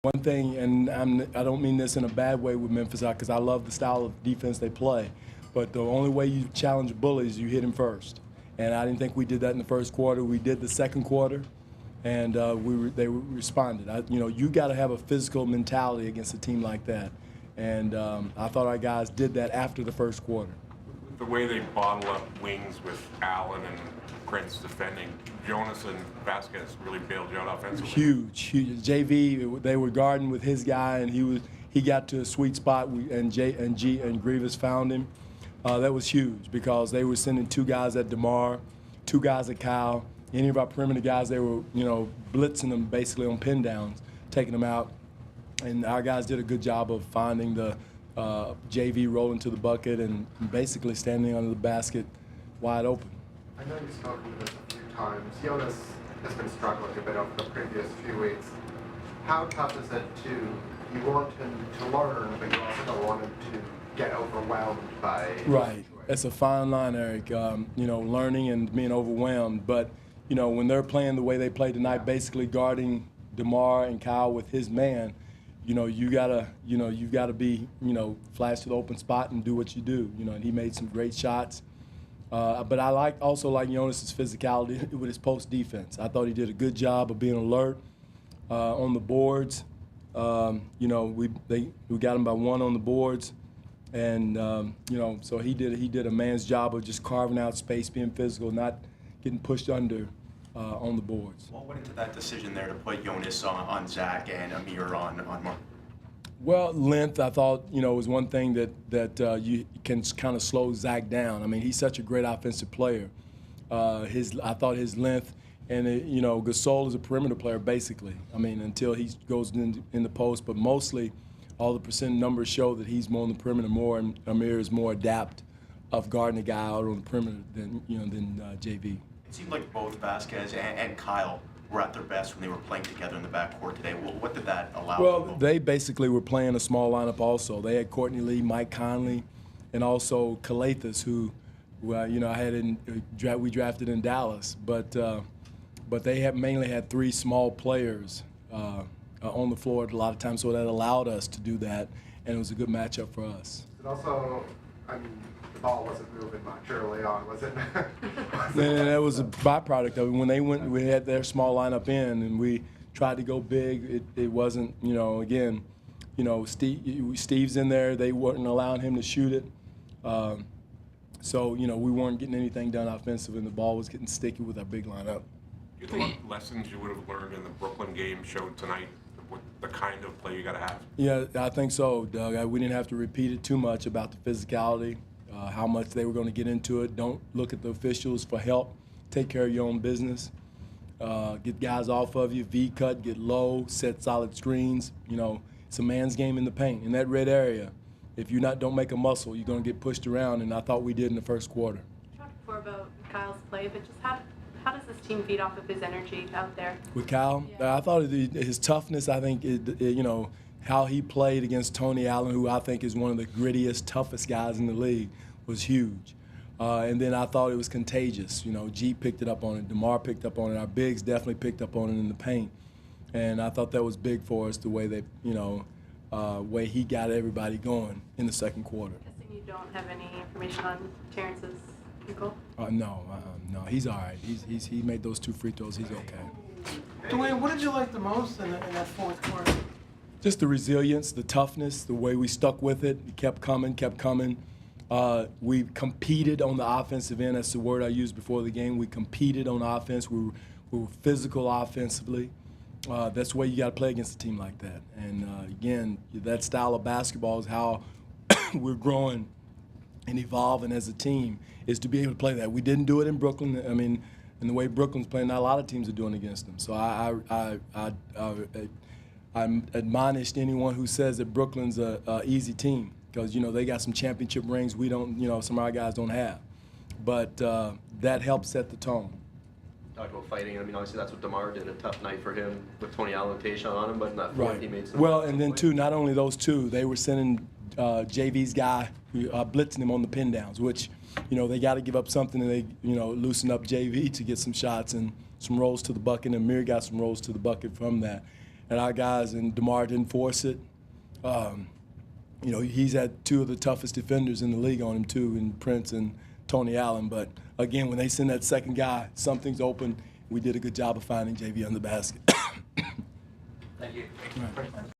One thing, and I don't mean this in a bad way with Memphis, because I love the style of defense they play, but the only way you challenge a bully is you hit him first. And I didn't think we did that in the first quarter. We did the second quarter, and they responded. You got to have a physical mentality against a team like that. And I thought our guys did that after the first quarter. The way they bottle up wings with Allen and Prince defending, Jonas and Vasquez really bailed you out offensively. Huge. JV, they were guarding with his guy, and he got to a sweet spot, and Grievous found him. That was huge because they were sending two guys at DeMar, two guys at Kyle. Any of our perimeter guys, they were blitzing them basically on pin downs, taking them out. And our guys did a good job of finding the JV rolling to the bucket and basically standing under the basket wide open. I know you've spoken to this a few times. Jonas has been struggling a bit over the previous few weeks. How tough is it you want him to learn, but you also don't want him to get overwhelmed by... Right. It's a fine line, Eric, learning and being overwhelmed. But, when they're playing the way they played tonight, basically guarding DeMar and Kyle with his man, you gotta be, flash to the open spot and do what you do. And he made some great shots. But I also like Jonas's physicality with his post defense. I thought he did a good job of being alert on the boards. We got him by one on the boards, and so he did a man's job of just carving out space, being physical, not getting pushed under on the boards. What went into that decision there to put Jonas on Zach and Amir on Mark? Well, length, I thought, was one thing that you can kind of slow Zach down. I mean, he's such a great offensive player. I thought his length, and Gasol is a perimeter player basically. I mean, until he goes in the post, but mostly all the percent numbers show that he's more on the perimeter more, and Amir is more adept of guarding a guy out on the perimeter than JV. It seemed like both Vasquez and Kyle were at their best when they were playing together in the backcourt today. What did that allow? Well, they basically were playing a small lineup also. They had Courtney Lee, Mike Conley, and also Calathis, who we drafted in Dallas. But they mainly had three small players on the floor a lot of times, so that allowed us to do that, and it was a good matchup for us. And also, the ball wasn't moving much early on, was it? And that was a byproduct of it. When they went, we had their small lineup in, and we tried to go big. It wasn't, Steve's in there. They weren't allowing him to shoot it. So, we weren't getting anything done offensively, and the ball was getting sticky with our big lineup. Do you think lessons you would have learned in the Brooklyn game showed tonight what the kind of play you got to have? Yeah, I think so, Doug. We didn't have to repeat it too much about the physicality. How much they were going to get into it. Don't look at the officials for help. Take care of your own business. Get guys off of you, V-cut, get low, set solid screens. It's a man's game in the paint. In that red area, if you don't make a muscle, you're going to get pushed around, and I thought we did in the first quarter. You talked before about Kyle's play, but just how does this team feed off of his energy out there? With Kyle? Yeah. I thought his toughness, I think, how he played against Tony Allen, who I think is one of the grittiest, toughest guys in the league, was huge. And then I thought it was contagious. G picked it up on it. DeMar picked up on it. Our bigs definitely picked up on it in the paint. And I thought that was big for us, the way they, way he got everybody going in the second quarter. I'm guessing you don't have any information on Terrence's ankle? No, he's all right. He made those 2 free throws. He's okay. Dwane, what did you like the most in that fourth quarter? Just the resilience, the toughness, the way we stuck with it. It kept coming. We competed on the offensive end. That's the word I used before the game. We competed on offense. We were physical offensively. That's the way you got to play against a team like that. And, again, that style of basketball is how we're growing and evolving as a team, is to be able to play that. We didn't do it in Brooklyn. I mean, in the way Brooklyn's playing, not a lot of teams are doing against them. So I'm admonished anyone who says that Brooklyn's a easy team, because they got some championship rings we don't, some of our guys don't have. But that helps set the tone. Talked about fighting. Obviously that's what DeMar did. A tough night for him with Tony Allen and Tayshaun on him, but in that fourth he made some. Well, and then too, not only those two, they were sending JV's guy, blitzing him on the pin downs, which, they got to give up something, and they, loosen up JV to get some shots and some rolls to the bucket, and Amir got some rolls to the bucket from that. at our guys, and DeMar didn't force it. You know, he's had two of the toughest defenders in the league on him too, in Prince and Tony Allen. But again, when they send that second guy, something's open. We did a good job of finding JV on the basket. Thank you.